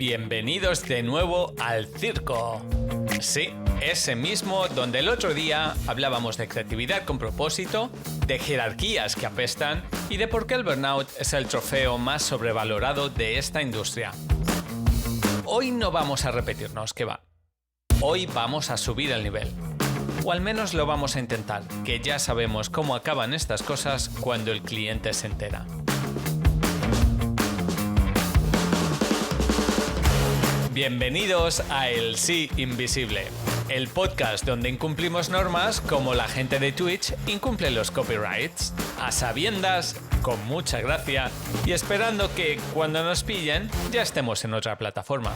Bienvenidos de nuevo al circo. Sí, ese mismo donde el otro día hablábamos de creatividad con propósito, de jerarquías que apestan y de por qué el burnout es el trofeo más sobrevalorado de esta industria. Hoy no vamos a repetirnos, ¿qué va? Hoy vamos a subir el nivel. O al menos lo vamos a intentar, que ya sabemos cómo acaban estas cosas cuando el cliente se entera. Bienvenidos a El Sí Invisible, el podcast donde incumplimos normas como la gente de Twitch incumple los copyrights, a sabiendas, con mucha gracia y esperando que cuando nos pillen ya estemos en otra plataforma,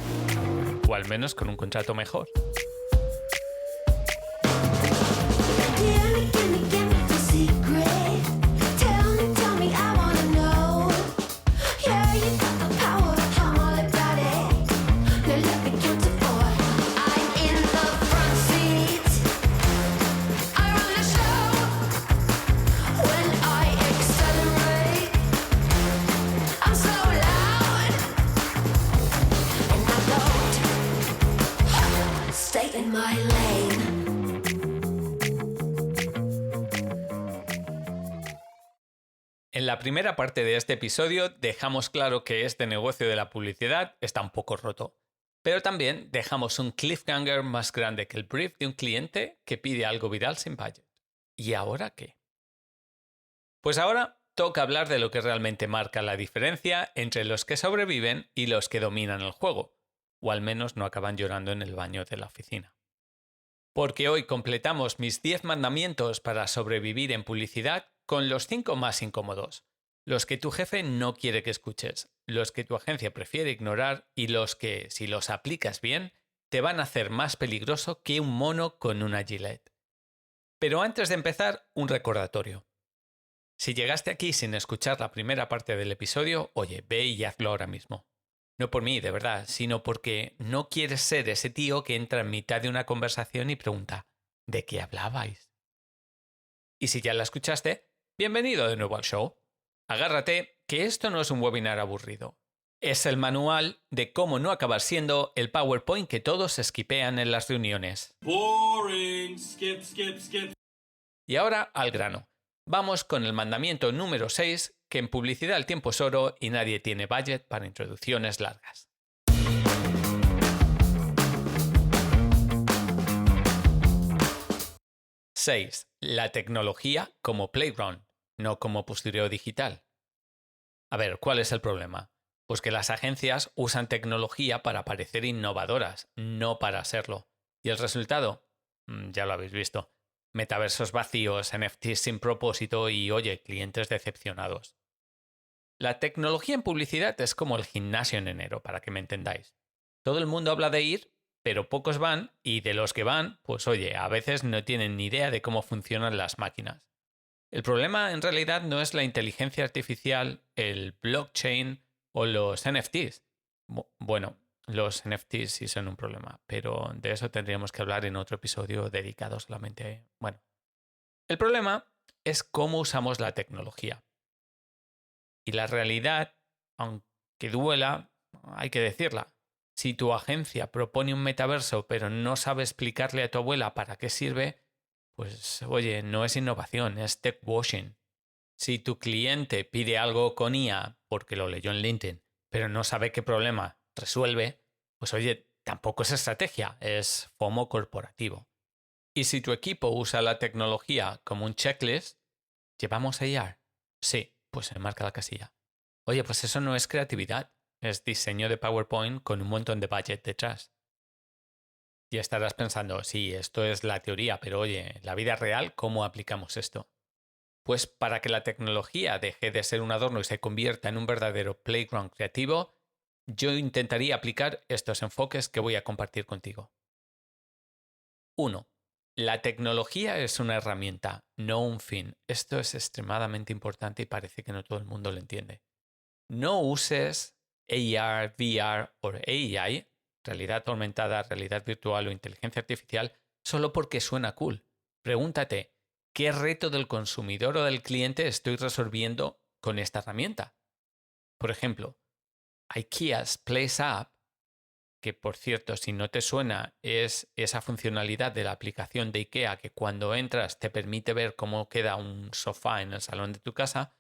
o al menos con un contrato mejor. En la primera parte de este episodio dejamos claro que este negocio de la publicidad está un poco roto, pero también dejamos un cliffhanger más grande que el brief de un cliente que pide algo viral sin budget. ¿Y ahora qué? Pues ahora toca hablar de lo que realmente marca la diferencia entre los que sobreviven y los que dominan el juego, o al menos no acaban llorando en el baño de la oficina. Porque hoy completamos mis 10 mandamientos para sobrevivir en publicidad con los 5 más incómodos, los que tu jefe no quiere que escuches, los que tu agencia prefiere ignorar y los que, si los aplicas bien, te van a hacer más peligroso que un mono con una Gillette. Pero antes de empezar, un recordatorio. Si llegaste aquí sin escuchar la primera parte del episodio, oye, ve y hazlo ahora mismo. No por mí, de verdad, sino porque no quieres ser ese tío que entra en mitad de una conversación y pregunta ¿de qué hablabais? Y si ya la escuchaste, bienvenido de nuevo al show. Agárrate, que esto no es un webinar aburrido. Es el manual de cómo no acabar siendo el PowerPoint que todos esquipean en las reuniones. Boring. Skip, skip, skip. Y ahora al grano. Vamos con el mandamiento número 6, que en publicidad el tiempo es oro y nadie tiene budget para introducciones largas. ¡6! La tecnología como playground, no como postureo digital. A ver, ¿cuál es el problema? Pues que las agencias usan tecnología para parecer innovadoras, no para serlo. ¿Y el resultado? Ya lo habéis visto. Metaversos vacíos, NFTs sin propósito y, oye, clientes decepcionados. La tecnología en publicidad es como el gimnasio en enero, para que me entendáis. Todo el mundo habla de ir, pero pocos van, y de los que van, pues oye, a veces no tienen ni idea de cómo funcionan las máquinas. El problema en realidad no es la inteligencia artificial, el blockchain o los NFTs. Bueno, los NFTs sí son un problema, pero de eso tendríamos que hablar en otro episodio dedicado solamente a... Bueno, el problema es cómo usamos la tecnología. Y la realidad, aunque duela, hay que decirla. Si tu agencia propone un metaverso pero no sabe explicarle a tu abuela para qué sirve, pues oye, no es innovación, es techwashing. Si tu cliente pide algo con IA porque lo leyó en LinkedIn, pero no sabe qué problema resuelve, pues oye, tampoco es estrategia, es FOMO corporativo. Y si tu equipo usa la tecnología como un checklist, ¿llevamos AR? Sí, pues se marca la casilla. Oye, pues eso no es creatividad, es diseño de PowerPoint con un montón de budget detrás. Y estarás pensando, sí, esto es la teoría, pero oye, en la vida real, ¿cómo aplicamos esto? Pues para que la tecnología deje de ser un adorno y se convierta en un verdadero playground creativo, yo intentaría aplicar estos enfoques que voy a compartir contigo. 1. La tecnología es una herramienta, no un fin. Esto es extremadamente importante y parece que no todo el mundo lo entiende. No uses AR, VR o AI, realidad aumentada, realidad virtual o inteligencia artificial, solo porque suena cool. Pregúntate, ¿qué reto del consumidor o del cliente estoy resolviendo con esta herramienta? Por ejemplo, IKEA's Place App que por cierto, si no te suena, es esa funcionalidad de la aplicación de IKEA que cuando entras te permite ver cómo queda un sofá en el salón de tu casa,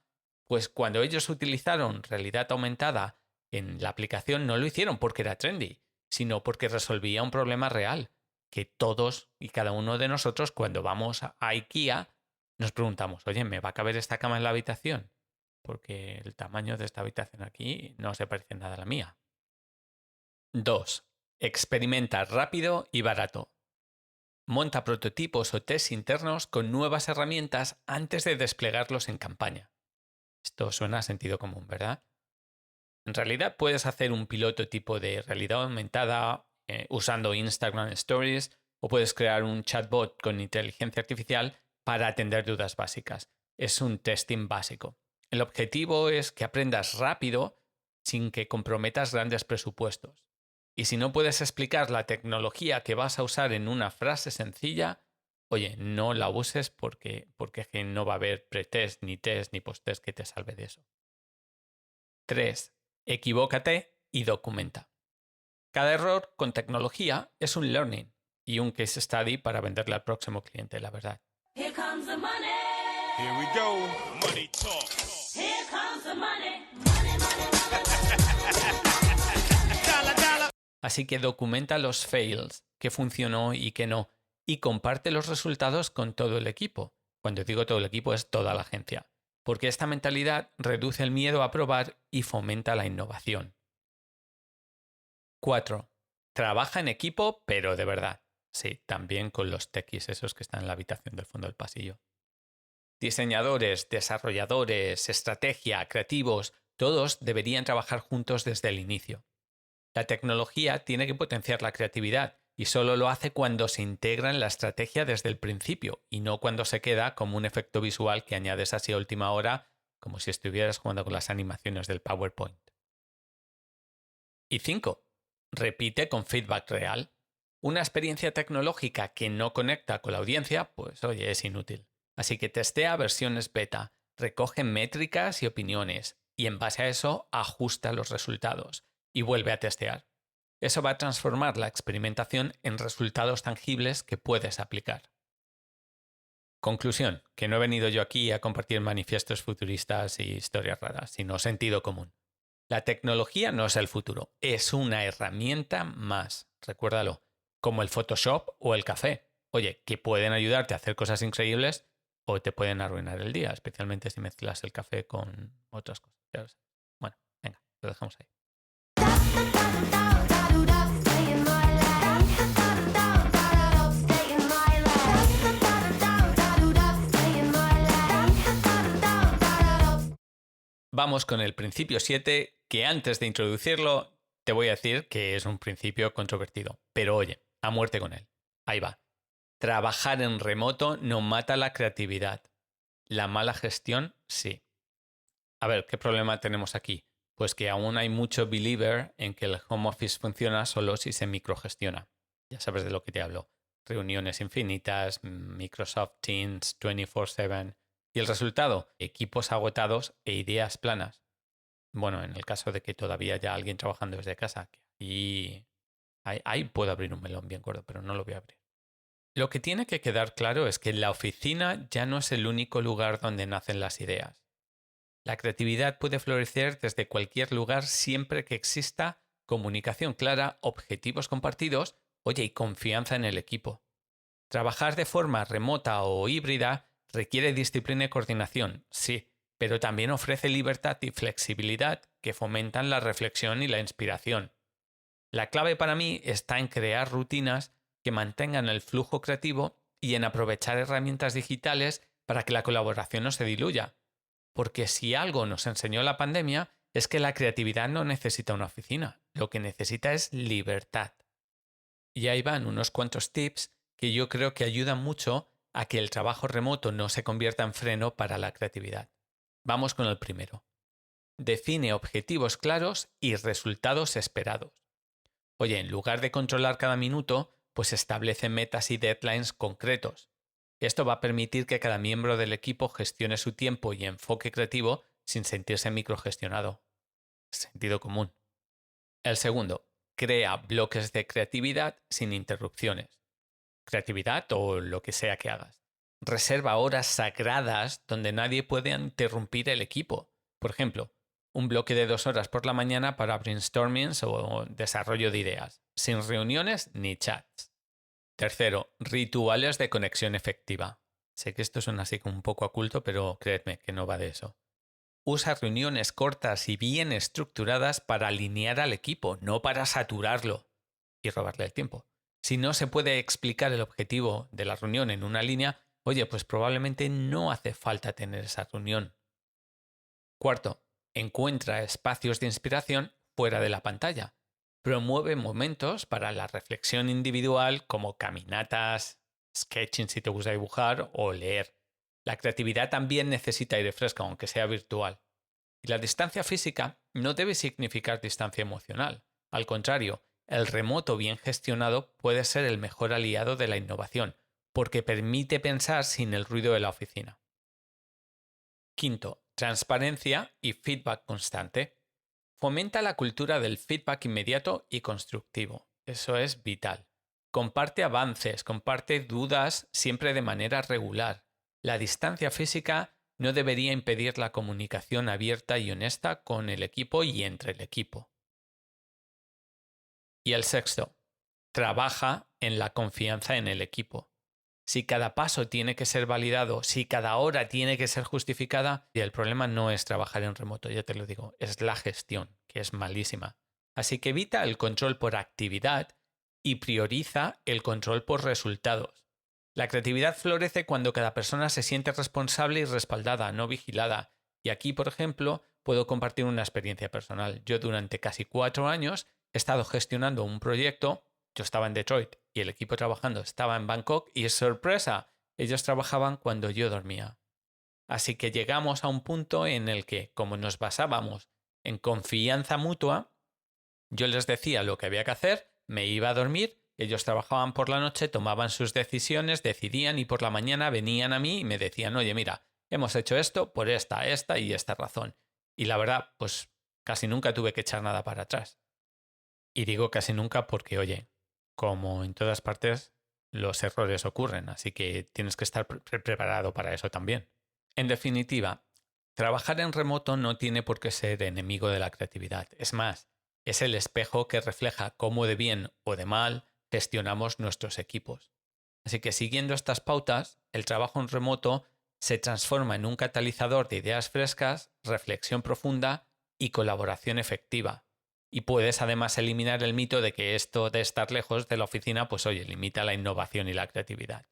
pues cuando ellos utilizaron realidad aumentada en la aplicación no lo hicieron porque era trendy, sino porque resolvía un problema real, que todos y cada uno de nosotros cuando vamos a IKEA nos preguntamos, oye, ¿me va a caber esta cama en la habitación? Porque el tamaño de esta habitación aquí no se parece nada a la mía. 2. Experimenta rápido y barato. Monta prototipos o tests internos con nuevas herramientas antes de desplegarlos en campaña. Esto suena a sentido común, ¿verdad? En realidad puedes hacer un piloto tipo de realidad aumentada usando Instagram Stories o puedes crear un chatbot con inteligencia artificial para atender dudas básicas. Es un testing básico. El objetivo es que aprendas rápido sin que comprometas grandes presupuestos. Y si no puedes explicar la tecnología que vas a usar en una frase sencilla, oye, no la uses porque no va a haber pretest, ni test, ni posttest que te salve de eso. 3. Equivócate y documenta. Cada error con tecnología es un learning y un case study para venderle al próximo cliente, la verdad. Here comes the money. Here we go. Money talk. Here comes the money. Money, money, Así que documenta los fails, qué funcionó y qué no, y comparte los resultados con todo el equipo. Cuando digo todo el equipo es toda la agencia, porque esta mentalidad reduce el miedo a probar y fomenta la innovación. 4. Trabaja en equipo, pero de verdad. Sí, también con los techies, esos que están en la habitación del fondo del pasillo. Diseñadores, desarrolladores, estrategia, creativos, todos deberían trabajar juntos desde el inicio. La tecnología tiene que potenciar la creatividad y solo lo hace cuando se integra en la estrategia desde el principio y no cuando se queda como un efecto visual que añades así a última hora, como si estuvieras jugando con las animaciones del PowerPoint. Y 5. Repite con feedback real. Una experiencia tecnológica que no conecta con la audiencia, pues oye, es inútil. Así que testea versiones beta, recoge métricas y opiniones y en base a eso ajusta los resultados y vuelve a testear. Eso va a transformar la experimentación en resultados tangibles que puedes aplicar. Conclusión, que no he venido yo aquí a compartir manifiestos futuristas y historias raras, sino sentido común. La tecnología no es el futuro, es una herramienta más, recuérdalo, como el Photoshop o el café. Oye, que pueden ayudarte a hacer cosas increíbles o te pueden arruinar el día, especialmente si mezclas el café con otras cosas. Ya lo sabes. Bueno, venga, lo dejamos ahí. Vamos con el principio 7, que antes de introducirlo te voy a decir que es un principio controvertido. Pero oye, a muerte con él. Ahí va. Trabajar en remoto no mata la creatividad. La mala gestión, sí. A ver, ¿qué problema tenemos aquí? Pues que aún hay mucho believer en que el home office funciona solo si se microgestiona. Ya sabes de lo que te hablo. Reuniones infinitas, Microsoft Teams 24/7. ¿Y el resultado? Equipos agotados e ideas planas. Bueno, en el caso de que todavía haya alguien trabajando desde casa. Y ahí puedo abrir un melón bien gordo, pero no lo voy a abrir. Lo que tiene que quedar claro es que la oficina ya no es el único lugar donde nacen las ideas. La creatividad puede florecer desde cualquier lugar siempre que exista comunicación clara, objetivos compartidos, oye, y confianza en el equipo. Trabajar de forma remota o híbrida requiere disciplina y coordinación, sí, pero también ofrece libertad y flexibilidad que fomentan la reflexión y la inspiración. La clave para mí está en crear rutinas que mantengan el flujo creativo y en aprovechar herramientas digitales para que la colaboración no se diluya. Porque si algo nos enseñó la pandemia es que la creatividad no necesita una oficina, lo que necesita es libertad. Y ahí van unos cuantos tips que yo creo que ayudan mucho a que el trabajo remoto no se convierta en freno para la creatividad. Vamos con el primero. Define objetivos claros y resultados esperados. Oye, en lugar de controlar cada minuto, pues establece metas y deadlines concretos. Esto va a permitir que cada miembro del equipo gestione su tiempo y enfoque creativo sin sentirse microgestionado. Sentido común. El segundo, crea bloques de creatividad sin interrupciones. Creatividad o lo que sea que hagas. Reserva horas sagradas donde nadie puede interrumpir el equipo. Por ejemplo, un bloque de 2 horas por la mañana para brainstormings o desarrollo de ideas, sin reuniones ni chats. Tercero, rituales de conexión efectiva. Sé que esto suena así como un poco oculto, pero creedme que no va de eso. Usa reuniones cortas y bien estructuradas para alinear al equipo, no para saturarlo y robarle el tiempo. Si no se puede explicar el objetivo de la reunión en una línea, oye, pues probablemente no hace falta tener esa reunión. Cuarto, encuentra espacios de inspiración fuera de la pantalla. Promueve momentos para la reflexión individual como caminatas, sketching si te gusta dibujar o leer. La creatividad también necesita aire fresco, aunque sea virtual. Y la distancia física no debe significar distancia emocional. Al contrario, el remoto bien gestionado puede ser el mejor aliado de la innovación, porque permite pensar sin el ruido de la oficina. Quinto, transparencia y feedback constante. Fomenta la cultura del feedback inmediato y constructivo. Eso es vital. Comparte avances, comparte dudas siempre de manera regular. La distancia física no debería impedir la comunicación abierta y honesta con el equipo y entre el equipo. Y el sexto, trabaja en la confianza en el equipo. Si cada paso tiene que ser validado, si cada hora tiene que ser justificada, el problema no es trabajar en remoto, ya te lo digo, es la gestión, que es malísima. Así que evita el control por actividad y prioriza el control por resultados. La creatividad florece cuando cada persona se siente responsable y respaldada, no vigilada. Y aquí, por ejemplo, puedo compartir una experiencia personal. Yo durante casi 4 años he estado gestionando un proyecto. Yo estaba en Detroit y el equipo trabajando estaba en Bangkok y sorpresa, ellos trabajaban cuando yo dormía. Así que llegamos a un punto en el que, como nos basábamos en confianza mutua, yo les decía lo que había que hacer, me iba a dormir, ellos trabajaban por la noche, tomaban sus decisiones, decidían y por la mañana venían a mí y me decían, oye, mira, hemos hecho esto por esta y esta razón. Y la verdad, pues casi nunca tuve que echar nada para atrás. Y digo casi nunca porque, oye, como en todas partes, los errores ocurren, así que tienes que estar preparado para eso también. En definitiva, trabajar en remoto no tiene por qué ser enemigo de la creatividad. Es más, es el espejo que refleja cómo de bien o de mal gestionamos nuestros equipos. Así que siguiendo estas pautas, el trabajo en remoto se transforma en un catalizador de ideas frescas, reflexión profunda y colaboración efectiva. Y puedes además eliminar el mito de que esto de estar lejos de la oficina, pues oye, limita la innovación y la creatividad.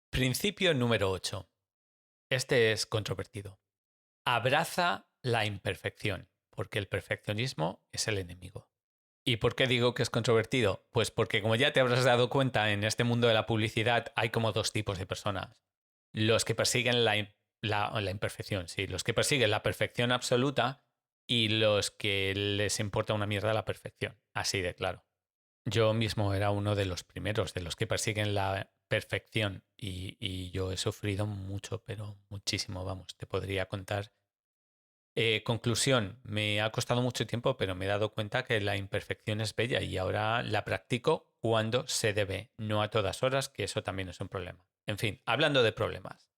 Principio número 8. Este es controvertido. Abraza la imperfección, porque el perfeccionismo es el enemigo. ¿Y por qué digo que es controvertido? Pues porque, como ya te habrás dado cuenta, en este mundo de la publicidad hay como 2 tipos de personas. Los que persiguen la imperfección, sí, los que persiguen la perfección absoluta y los que les importa una mierda la perfección, así de claro. Yo mismo era uno de los primeros, de los que persiguen la perfección y yo he sufrido mucho, pero muchísimo, vamos, te podría contar. Conclusión, me ha costado mucho tiempo, pero me he dado cuenta que la imperfección es bella y ahora la practico cuando se debe, no a todas horas, que eso también es un problema. En fin, hablando de problemas.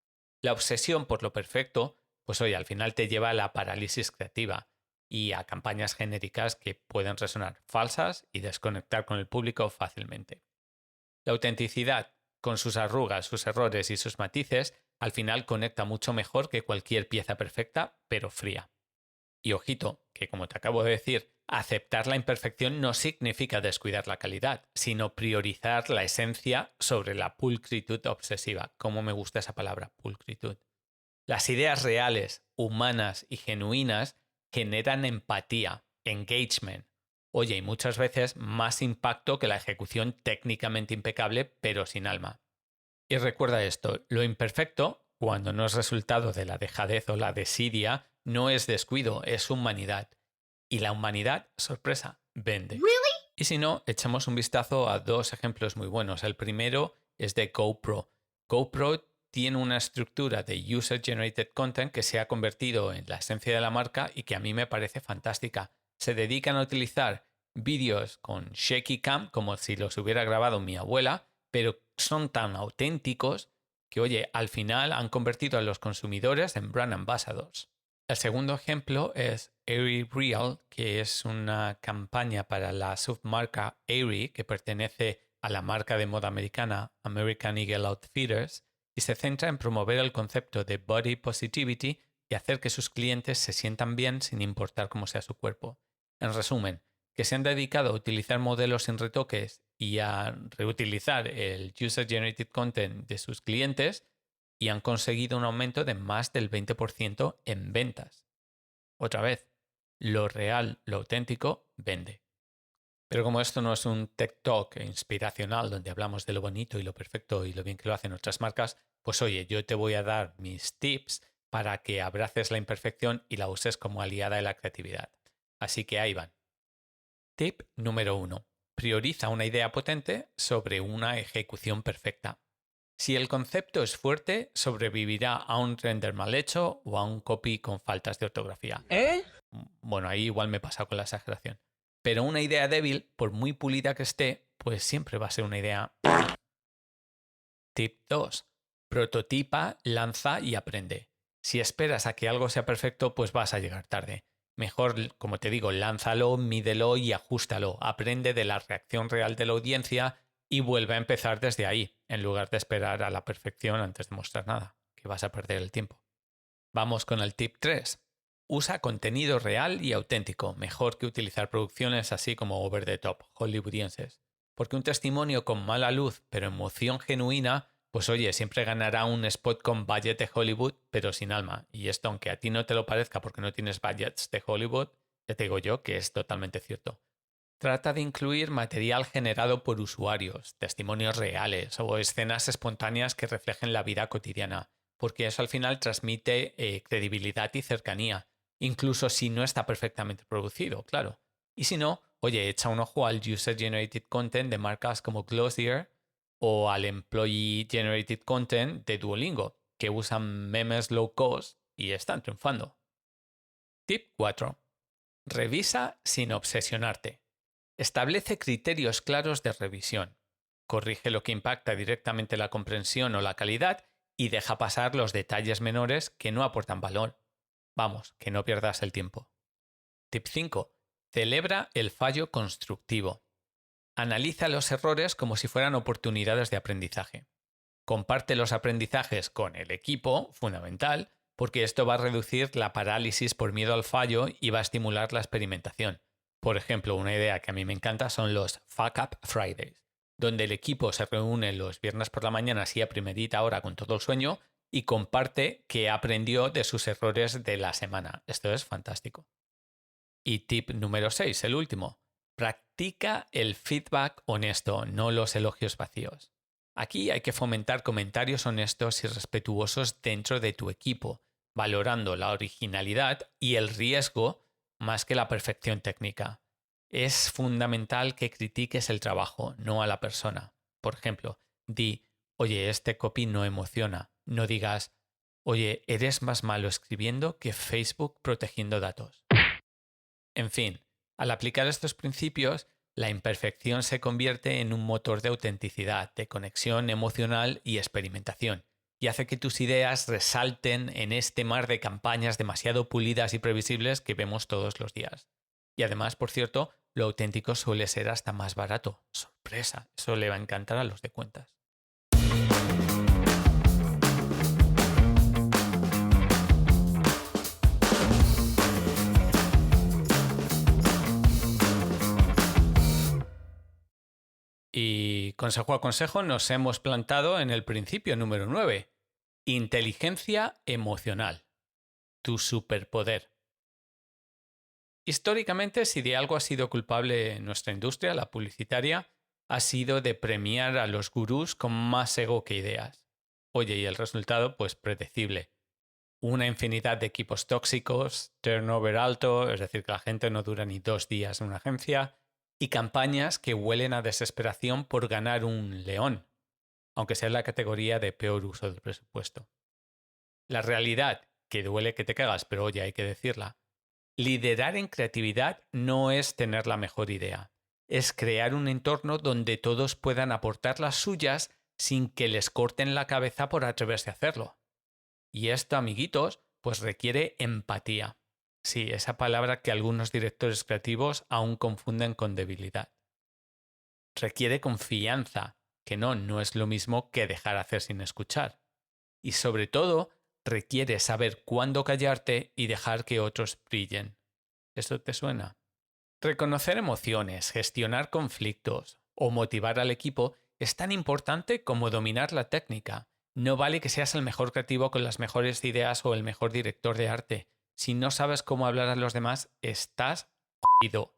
La obsesión por lo perfecto, pues oye, al final te lleva a la parálisis creativa y a campañas genéricas que pueden resonar falsas y desconectar con el público fácilmente. La autenticidad, con sus arrugas, sus errores y sus matices, al final conecta mucho mejor que cualquier pieza perfecta, pero fría. Y ojito, que como te acabo de decir, aceptar la imperfección no significa descuidar la calidad, sino priorizar la esencia sobre la pulcritud obsesiva. Cómo me gusta esa palabra, pulcritud. Las ideas reales, humanas y genuinas generan empatía, engagement. Oye, y muchas veces más impacto que la ejecución técnicamente impecable, pero sin alma. Y recuerda esto, lo imperfecto, cuando no es resultado de la dejadez o la desidia, no es descuido, es humanidad. Y la humanidad, sorpresa, vende. Really? Y si no, echamos un vistazo a dos ejemplos muy buenos. El primero es de GoPro. GoPro tiene una estructura de User Generated Content que se ha convertido en la esencia de la marca y que a mí me parece fantástica. Se dedican a utilizar vídeos con shaky cam como si los hubiera grabado mi abuela, pero son tan auténticos que, oye, al final han convertido a los consumidores en brand ambassadors. El segundo ejemplo es Aerie Real, que es una campaña para la submarca Aerie, que pertenece a la marca de moda americana American Eagle Outfitters, y se centra en promover el concepto de body positivity y hacer que sus clientes se sientan bien sin importar cómo sea su cuerpo. En resumen, que se han dedicado a utilizar modelos sin retoques y a reutilizar el User Generated Content de sus clientes y han conseguido un aumento de más del 20% en ventas. Otra vez, lo real, lo auténtico, vende. Pero como esto no es un tech talk inspiracional donde hablamos de lo bonito y lo perfecto y lo bien que lo hacen otras marcas, pues oye, yo te voy a dar mis tips para que abraces la imperfección y la uses como aliada de la creatividad. Así que ahí van. Tip número 1. Prioriza una idea potente sobre una ejecución perfecta. Si el concepto es fuerte, sobrevivirá a un render mal hecho o a un copy con faltas de ortografía. Bueno, ahí igual me pasa con la exageración. Pero una idea débil, por muy pulida que esté, pues siempre va a ser una idea. Tip 2. Prototipa, lanza y aprende. Si esperas a que algo sea perfecto, pues vas a llegar tarde. Mejor, como te digo, lánzalo, mídelo y ajústalo. Aprende de la reacción real de la audiencia y vuelve a empezar desde ahí, en lugar de esperar a la perfección antes de mostrar nada, que vas a perder el tiempo. Vamos con el tip 3. Usa contenido real y auténtico, mejor que utilizar producciones así como over the top, hollywoodienses. Porque un testimonio con mala luz pero emoción genuina, pues oye, siempre ganará un spot con budget de Hollywood pero sin alma. Y esto, aunque a ti no te lo parezca porque no tienes budgets de Hollywood, ya te digo yo que es totalmente cierto. Trata de incluir material generado por usuarios, testimonios reales o escenas espontáneas que reflejen la vida cotidiana, porque eso al final transmite credibilidad y cercanía, incluso si no está perfectamente producido, claro. Y si no, oye, echa un ojo al User Generated Content de marcas como Glossier o al Employee Generated Content de Duolingo, que usan memes low cost y están triunfando. Tip 4. Revisa sin obsesionarte. Establece criterios claros de revisión. Corrige lo que impacta directamente la comprensión o la calidad y deja pasar los detalles menores que no aportan valor. Vamos, que no pierdas el tiempo. Tip 5. Celebra el fallo constructivo. Analiza los errores como si fueran oportunidades de aprendizaje. Comparte los aprendizajes con el equipo, fundamental, porque esto va a reducir la parálisis por miedo al fallo y va a estimular la experimentación. Por ejemplo, una idea que a mí me encanta son los Fuck Up Fridays, donde el equipo se reúne los viernes por la mañana así a primerita hora con todo el sueño y comparte qué aprendió de sus errores de la semana. Esto es fantástico. Y tip número 6, el último. Practica el feedback honesto, no los elogios vacíos. Aquí hay que fomentar comentarios honestos y respetuosos dentro de tu equipo, valorando la originalidad y el riesgo más que la perfección técnica. Es fundamental que critiques el trabajo, no a la persona. Por ejemplo, di, oye, este copy no emociona. No digas, oye, eres más malo escribiendo que Facebook protegiendo datos. En fin, al aplicar estos principios, la imperfección se convierte en un motor de autenticidad, de conexión emocional y experimentación, y hace que tus ideas resalten en este mar de campañas demasiado pulidas y previsibles que vemos todos los días. Y además, por cierto, lo auténtico suele ser hasta más barato. ¡Sorpresa! Eso le va a encantar a los de cuentas. Y consejo a consejo nos hemos plantado en el principio número 9. Inteligencia emocional. Tu superpoder. Históricamente, si de algo ha sido culpable nuestra industria, la publicitaria, ha sido de premiar a los gurús con más ego que ideas. Oye, y el resultado, pues predecible. Una infinidad de equipos tóxicos, turnover alto, es decir, que la gente no dura ni 2 días en una agencia, y campañas que huelen a desesperación por ganar un león, aunque sea en la categoría de peor uso del presupuesto. La realidad, que duele que te cagas, pero oye, hay que decirla, liderar en creatividad no es tener la mejor idea, es crear un entorno donde todos puedan aportar las suyas sin que les corten la cabeza por atreverse a hacerlo. Y esto, amiguitos, pues requiere empatía. Sí, esa palabra que algunos directores creativos aún confunden con debilidad. Requiere confianza, que no es lo mismo que dejar hacer sin escuchar. Y sobre todo, requiere saber cuándo callarte y dejar que otros brillen. ¿Esto te suena? Reconocer emociones, gestionar conflictos o motivar al equipo es tan importante como dominar la técnica. No vale que seas el mejor creativo con las mejores ideas o el mejor director de arte. Si no sabes cómo hablar a los demás, estás jodido.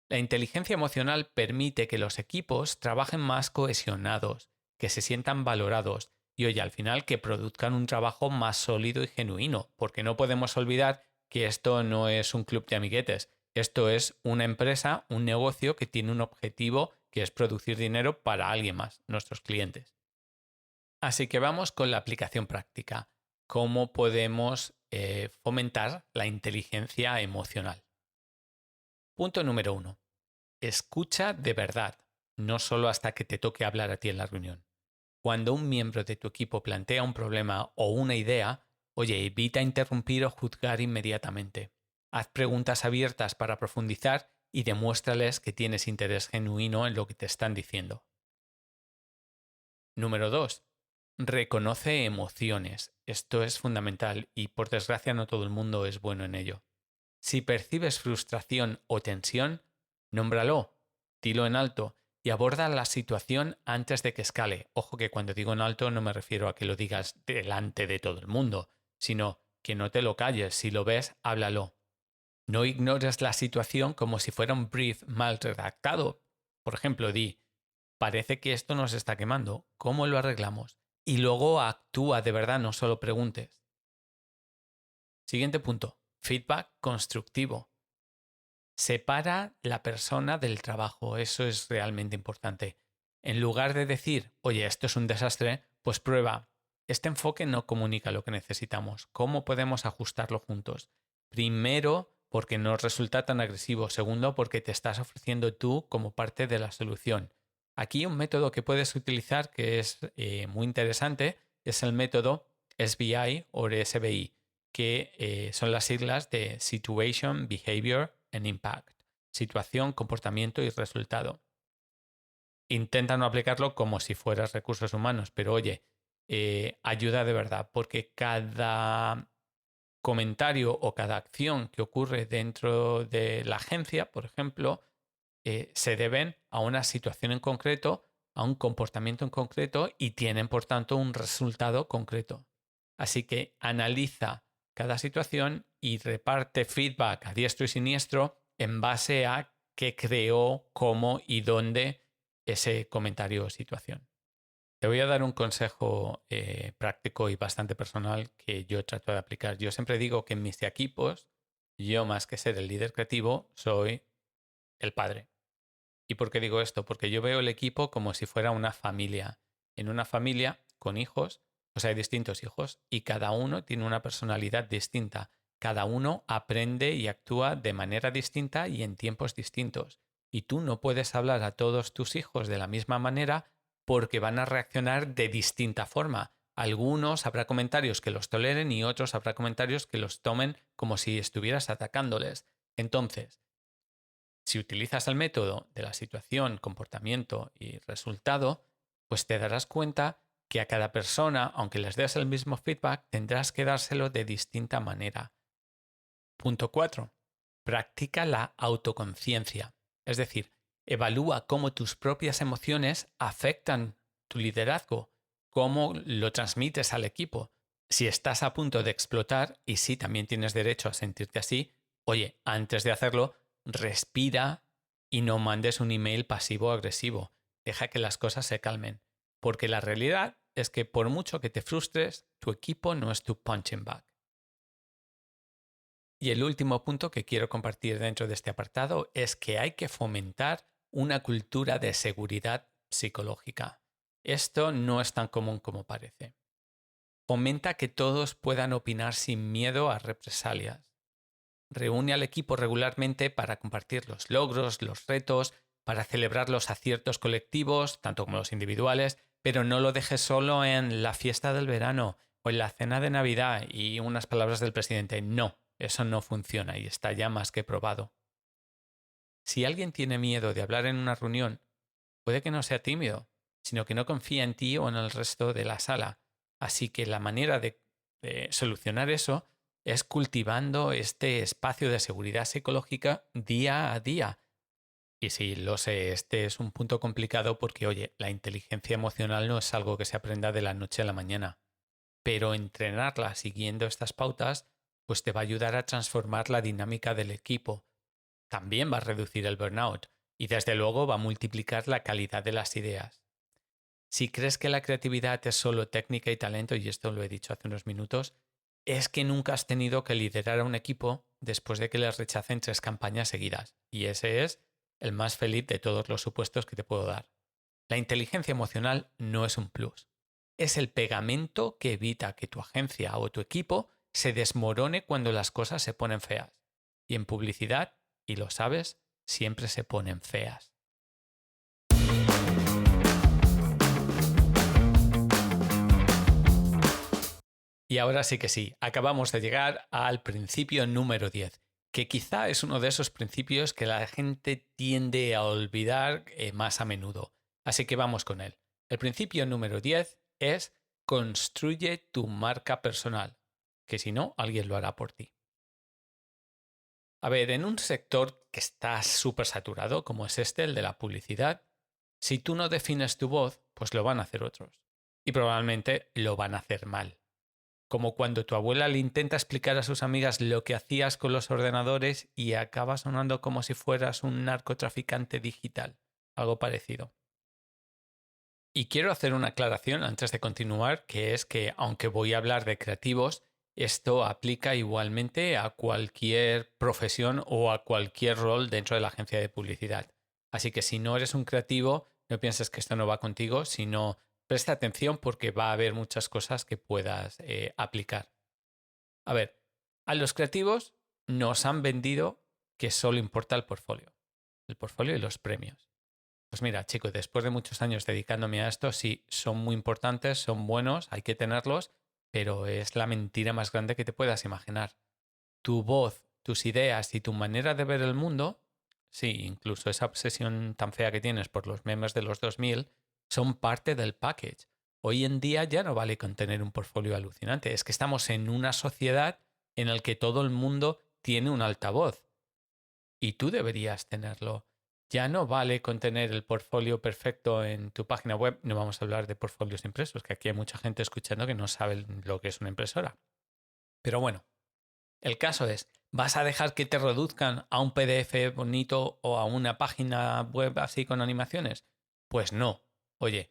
La inteligencia emocional permite que los equipos trabajen más cohesionados, que se sientan valorados y, oye, al final que produzcan un trabajo más sólido y genuino, porque no podemos olvidar que esto no es un club de amiguetes, esto es una empresa, un negocio que tiene un objetivo que es producir dinero para alguien más, nuestros clientes. Así que vamos con la aplicación práctica. ¿Cómo podemos fomentar la inteligencia emocional? Punto número 1. Escucha de verdad, no solo hasta que te toque hablar a ti en la reunión. Cuando un miembro de tu equipo plantea un problema o una idea, oye, evita interrumpir o juzgar inmediatamente. Haz preguntas abiertas para profundizar y demuéstrales que tienes interés genuino en lo que te están diciendo. Número 2. Reconoce emociones. Esto es fundamental y por desgracia no todo el mundo es bueno en ello. Si percibes frustración o tensión, nómbralo, dilo en alto y aborda la situación antes de que escale. Ojo que cuando digo en alto no me refiero a que lo digas delante de todo el mundo, sino que no te lo calles. Si lo ves, háblalo. No ignores la situación como si fuera un brief mal redactado. Por ejemplo, di, parece que esto nos está quemando, ¿cómo lo arreglamos? Y luego actúa de verdad, no solo preguntes. Siguiente punto, feedback constructivo. Separa la persona del trabajo, eso es realmente importante. En lugar de decir, oye, esto es un desastre, pues prueba. Este enfoque no comunica lo que necesitamos. ¿Cómo podemos ajustarlo juntos? Primero, porque no resulta tan agresivo. Segundo, porque te estás ofreciendo tú como parte de la solución. Aquí un método que puedes utilizar que es muy interesante es el método SBI o SBI, que son las siglas de Situation, Behavior and Impact. Situación, comportamiento y resultado. Intenta no aplicarlo como si fueras recursos humanos, pero oye, ayuda de verdad, porque cada comentario o cada acción que ocurre dentro de la agencia, por ejemplo, se deben a una situación en concreto, a un comportamiento en concreto y tienen, por tanto, un resultado concreto. Así que analiza cada situación y reparte feedback a diestro y siniestro en base a qué creó, cómo y dónde ese comentario o situación. Te voy a dar un consejo práctico y bastante personal que yo trato de aplicar. Yo siempre digo que en mis equipos, yo más que ser el líder creativo, soy el padre. ¿Y por qué digo esto? Porque yo veo el equipo como si fuera una familia. En una familia con hijos, pues hay distintos hijos y cada uno tiene una personalidad distinta. Cada uno aprende y actúa de manera distinta y en tiempos distintos. Y tú no puedes hablar a todos tus hijos de la misma manera porque van a reaccionar de distinta forma. Algunos habrá comentarios que los toleren y otros habrá comentarios que los tomen como si estuvieras atacándoles. Entonces, si utilizas el método de la situación, comportamiento y resultado, pues te darás cuenta que a cada persona, aunque les des el mismo feedback, tendrás que dárselo de distinta manera. Punto 4. Practica la autoconciencia. Es decir, evalúa cómo tus propias emociones afectan tu liderazgo, cómo lo transmites al equipo. Si estás a punto de explotar, y sí, también tienes derecho a sentirte así, oye, antes de hacerlo, respira y no mandes un email pasivo-agresivo. Deja que las cosas se calmen. Porque la realidad es que por mucho que te frustres, tu equipo no es tu punching bag. Y el último punto que quiero compartir dentro de este apartado es que hay que fomentar una cultura de seguridad psicológica. Esto no es tan común como parece. Fomenta que todos puedan opinar sin miedo a represalias. Reúne al equipo regularmente para compartir los logros, los retos, para celebrar los aciertos colectivos, tanto como los individuales, pero no lo dejes solo en la fiesta del verano o en la cena de Navidad y unas palabras del presidente. No, eso no funciona y está ya más que probado. Si alguien tiene miedo de hablar en una reunión, puede que no sea tímido, sino que no confía en ti o en el resto de la sala. Así que la manera de solucionar eso es cultivando este espacio de seguridad psicológica día a día. Y sí, lo sé, este es un punto complicado porque, oye, la inteligencia emocional no es algo que se aprenda de la noche a la mañana, pero entrenarla siguiendo estas pautas, pues te va a ayudar a transformar la dinámica del equipo. También va a reducir el burnout y desde luego va a multiplicar la calidad de las ideas. Si crees que la creatividad es solo técnica y talento, y esto lo he dicho hace unos minutos, es que nunca has tenido que liderar a un equipo después de que les rechacen 3 campañas seguidas. Y ese es el más feliz de todos los supuestos que te puedo dar. La inteligencia emocional no es un plus. Es el pegamento que evita que tu agencia o tu equipo se desmorone cuando las cosas se ponen feas. Y en publicidad, y lo sabes, siempre se ponen feas. Y ahora sí que sí, acabamos de llegar al principio número 10, que quizá es uno de esos principios que la gente tiende a olvidar más a menudo. Así que vamos con él. El principio número 10 es construye tu marca personal, que si no, alguien lo hará por ti. A ver, en un sector que está súper saturado, como es este, el de la publicidad, si tú no defines tu voz, pues lo van a hacer otros. Y probablemente lo van a hacer mal. Como cuando tu abuela le intenta explicar a sus amigas lo que hacías con los ordenadores y acaba sonando como si fueras un narcotraficante digital. Algo parecido. Y quiero hacer una aclaración antes de continuar, que es que aunque voy a hablar de creativos, esto aplica igualmente a cualquier profesión o a cualquier rol dentro de la agencia de publicidad. Así que si no eres un creativo, no pienses que esto no va contigo, sino presta atención porque va a haber muchas cosas que puedas aplicar. A ver, a los creativos nos han vendido que solo importa el portfolio y los premios. Pues mira, chicos, después de muchos años dedicándome a esto, sí, son muy importantes, son buenos, hay que tenerlos, pero es la mentira más grande que te puedas imaginar. Tu voz, tus ideas y tu manera de ver el mundo, sí, incluso esa obsesión tan fea que tienes por los memes de los 2000, son parte del package. Hoy en día ya no vale con tener un portfolio alucinante, es que estamos en una sociedad en la que todo el mundo tiene un altavoz y tú deberías tenerlo. Ya no vale con tener el portfolio perfecto en tu página web. No vamos a hablar de portfolios impresos, que aquí hay mucha gente escuchando que no sabe lo que es una impresora. Pero bueno, el caso es, ¿vas a dejar que te reduzcan a un PDF bonito o a una página web así con animaciones? Pues no. Oye,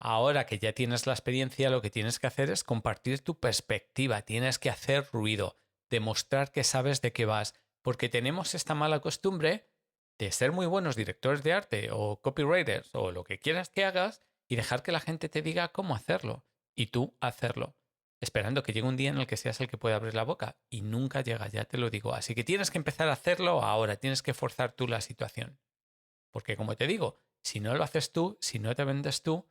ahora que ya tienes la experiencia, lo que tienes que hacer es compartir tu perspectiva, tienes que hacer ruido, demostrar que sabes de qué vas, porque tenemos esta mala costumbre de ser muy buenos directores de arte o copywriters o lo que quieras que hagas y dejar que la gente te diga cómo hacerlo y tú hacerlo, esperando que llegue un día en el que seas el que pueda abrir la boca y nunca llega, ya te lo digo. Así que tienes que empezar a hacerlo ahora, tienes que forzar tú la situación. Porque como te digo, si no lo haces tú, si no te vendes tú,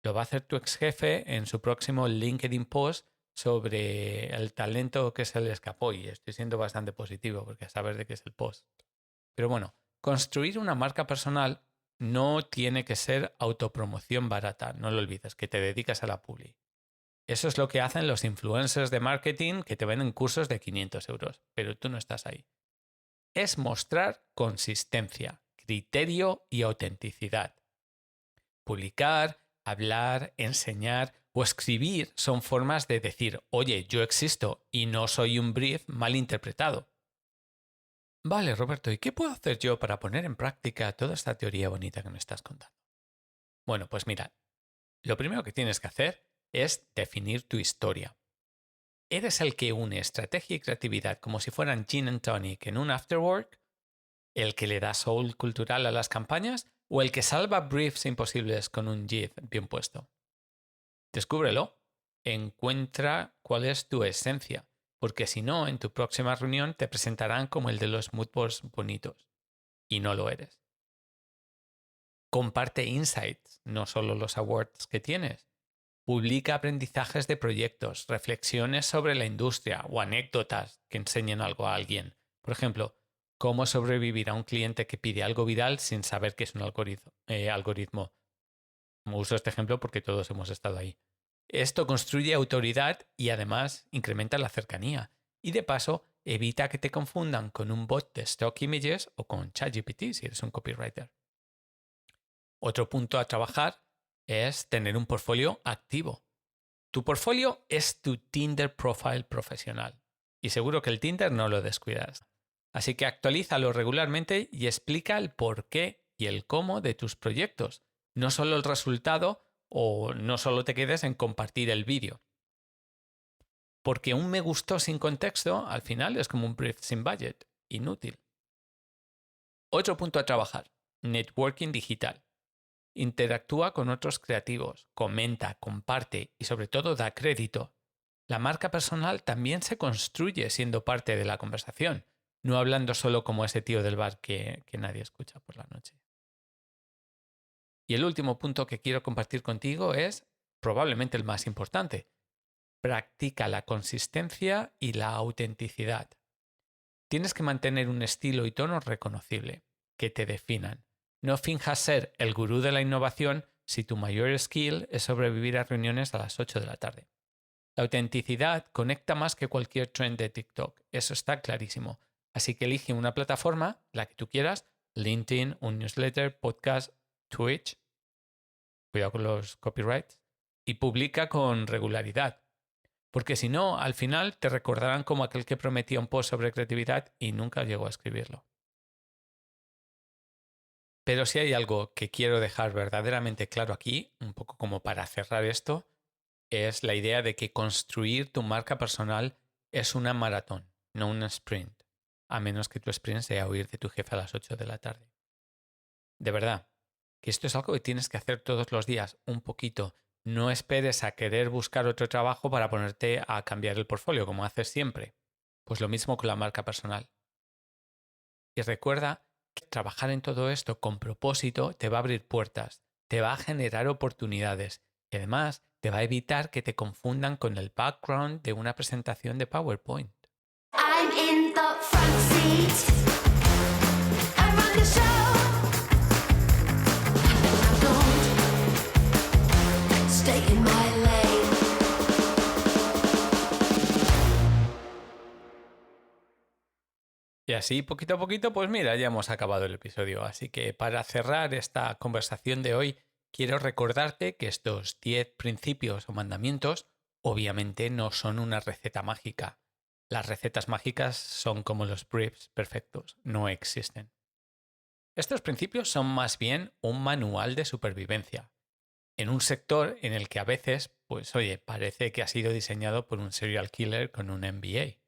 lo va a hacer tu ex jefe en su próximo LinkedIn post sobre el talento que se le escapó y estoy siendo bastante positivo porque a saber de qué es el post. Pero bueno, construir una marca personal no tiene que ser autopromoción barata, no lo olvides, que te dedicas a la publi. Eso es lo que hacen los influencers de marketing que te venden cursos de 500 euros, pero tú no estás ahí. Es mostrar consistencia, criterio y autenticidad. Publicar, hablar, enseñar o escribir son formas de decir, oye, yo existo y no soy un brief mal interpretado. Vale, Roberto, ¿y qué puedo hacer yo para poner en práctica toda esta teoría bonita que me estás contando? Bueno, pues mira, lo primero que tienes que hacer es definir tu historia. ¿Eres el que une estrategia y creatividad como si fueran gin and tonic en un afterwork? ¿El que le da soul cultural a las campañas? ¿O el que salva briefs imposibles con un JIT bien puesto? Descúbrelo. Encuentra cuál es tu esencia, porque si no, en tu próxima reunión te presentarán como el de los moodboards bonitos, y no lo eres. Comparte insights, no solo los awards que tienes. Publica aprendizajes de proyectos, reflexiones sobre la industria o anécdotas que enseñen algo a alguien. Por ejemplo, cómo sobrevivir a un cliente que pide algo viral sin saber que es un algoritmo. Uso este ejemplo porque todos hemos estado ahí. Esto construye autoridad y además incrementa la cercanía. Y de paso, evita que te confundan con un bot de stock images o con ChatGPT si eres un copywriter. Otro punto a trabajar es tener un portfolio activo. Tu portfolio es tu Tinder profile profesional. Y seguro que el Tinder no lo descuidas. Así que actualízalo regularmente y explica el por qué y el cómo de tus proyectos. No solo el resultado o no solo te quedes en compartir el vídeo. Porque un me gustó sin contexto al final es como un brief sin budget. Inútil. Otro punto a trabajar. Networking digital. Interactúa con otros creativos, comenta, comparte y sobre todo da crédito. La marca personal también se construye siendo parte de la conversación, no hablando solo como ese tío del bar que nadie escucha por la noche. Y el último punto que quiero compartir contigo es probablemente el más importante. Practica la consistencia y la autenticidad. Tienes que mantener un estilo y tono reconocible, que te definan. No finjas ser el gurú de la innovación si tu mayor skill es sobrevivir a reuniones a las 8 de la tarde. La autenticidad conecta más que cualquier trend de TikTok, eso está clarísimo. Así que elige una plataforma, la que tú quieras, LinkedIn, un newsletter, podcast, Twitch, cuidado con los copyrights, y publica con regularidad. Porque si no, al final te recordarán como aquel que prometía un post sobre creatividad y nunca llegó a escribirlo. Pero si hay algo que quiero dejar verdaderamente claro aquí, un poco como para cerrar esto, es la idea de que construir tu marca personal es una maratón, no un sprint, a menos que tu sprint sea huir de tu jefe a las 8 de la tarde. De verdad, que esto es algo que tienes que hacer todos los días, un poquito. No esperes a querer buscar otro trabajo para ponerte a cambiar el portfolio, como haces siempre. Pues lo mismo con la marca personal. Y recuerda que trabajar en todo esto con propósito te va a abrir puertas, te va a generar oportunidades y además te va a evitar que te confundan con el background de una presentación de PowerPoint. I'm in the front seat. I run the show. Don't stay in my lane. Y así, poquito a poquito, pues mira, ya hemos acabado el episodio. Así que para cerrar esta conversación de hoy, quiero recordarte que estos 10 principios o mandamientos obviamente no son una receta mágica. Las recetas mágicas son como los briefs perfectos, no existen. Estos principios son más bien un manual de supervivencia, en un sector en el que a veces, pues oye, parece que ha sido diseñado por un serial killer con un MBA.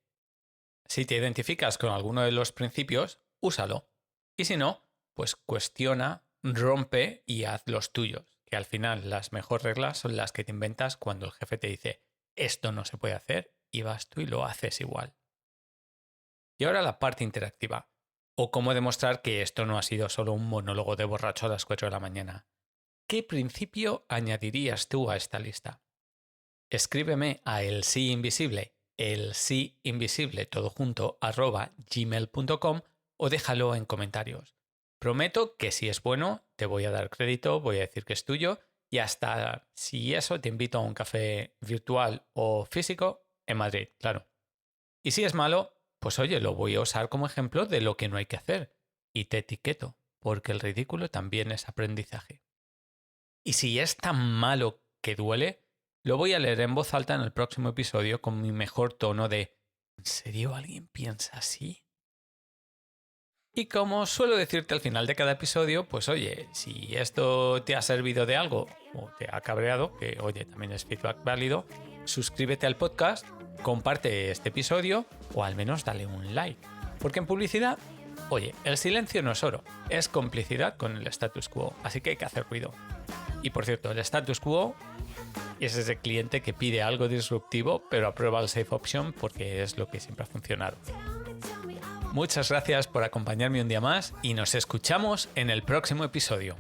Si te identificas con alguno de los principios, úsalo. Y si no, pues cuestiona, rompe y haz los tuyos. Que al final las mejores reglas son las que te inventas cuando el jefe te dice esto no se puede hacer y vas tú y lo haces igual. Y ahora la parte interactiva. O cómo demostrar que esto no ha sido solo un monólogo de borracho a las 4 de la mañana. ¿Qué principio añadirías tú a esta lista? Escríbeme a el sí invisible todo junto @gmail.com o déjalo en comentarios. Prometo que si es bueno te voy a dar crédito, voy a decir que es tuyo y hasta si eso te invito a un café virtual o físico en Madrid, claro. Y si es malo, pues oye, lo voy a usar como ejemplo de lo que no hay que hacer y te etiqueto, porque el ridículo también es aprendizaje. Y si es tan malo que duele, lo voy a leer en voz alta en el próximo episodio con mi mejor tono de ¿en serio alguien piensa así? Y como suelo decirte al final de cada episodio, pues oye, si esto te ha servido de algo o te ha cabreado, que oye, también es feedback válido, suscríbete al podcast, comparte este episodio o al menos dale un like. Porque en publicidad, oye, el silencio no es oro, es complicidad con el status quo, así que hay que hacer ruido. Y por cierto, el status quo es ese cliente que pide algo disruptivo pero aprueba el safe option porque es lo que siempre ha funcionado. Muchas gracias por acompañarme un día más y nos escuchamos en el próximo episodio.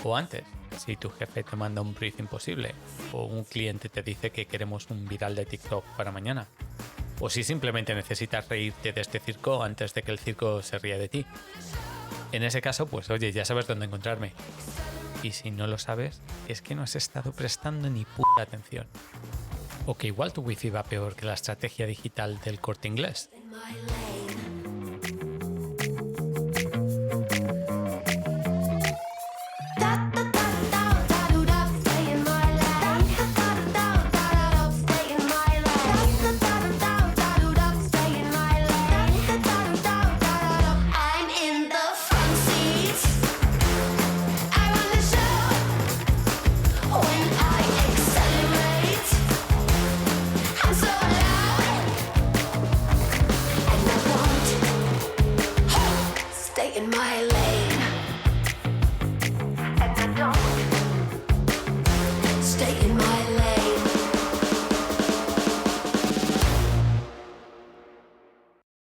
O antes, si tu jefe te manda un brief imposible o un cliente te dice que queremos un viral de TikTok para mañana. O si simplemente necesitas reírte de este circo antes de que el circo se ría de ti. En ese caso, pues oye, ya sabes dónde encontrarme. Y si no lo sabes, es que no has estado prestando ni puta atención. O que igual tu wifi va peor que la estrategia digital del Corte Inglés. I'm in the front seat. I run the show. When I accelerate, I'm so loud, and I won't stay in my lane. And I don't stay in my lane.